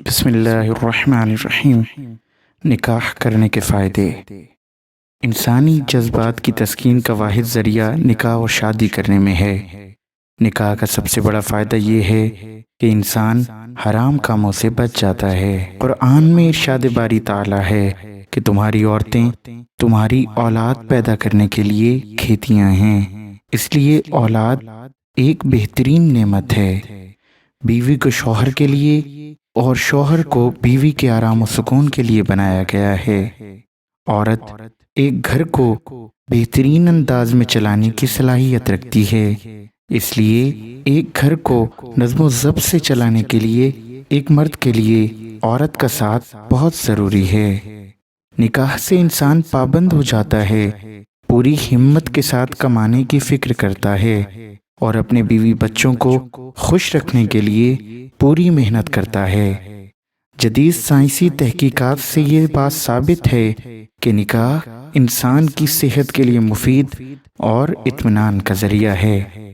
بسم اللہ الرحمن الرحیم۔ نکاح کرنے کے فائدے۔ انسانی جذبات کی تسکین کا واحد ذریعہ نکاح اور شادی کرنے میں ہے۔ نکاح کا سب سے بڑا فائدہ یہ ہے کہ انسان حرام کاموں سے بچ جاتا ہے۔ قرآن میں ارشاد باری تعالیٰ ہے کہ تمہاری عورتیں تمہاری اولاد پیدا کرنے کے لیے کھیتیاں ہیں، اس لیے اولاد ایک بہترین نعمت ہے۔ بیوی کو شوہر کے لیے اور شوہر کو بیوی کے آرام و سکون کے لیے بنایا گیا ہے۔ عورت ایک گھر کو بہترین انداز میں چلانے کی صلاحیت رکھتی ہے، اس لیے ایک گھر کو نظم و ضبط سے چلانے کے لیے ایک مرد کے لیے عورت کا ساتھ بہت ضروری ہے۔ نکاح سے انسان پابند ہو جاتا ہے، پوری ہمت کے ساتھ کمانے کی فکر کرتا ہے اور اپنے بیوی بچوں کو خوش رکھنے کے لیے پوری محنت کرتا ہے۔ جدید سائنسی تحقیقات سے یہ بات ثابت ہے کہ نکاح انسان کی صحت کے لیے مفید اور اطمینان کا ذریعہ ہے۔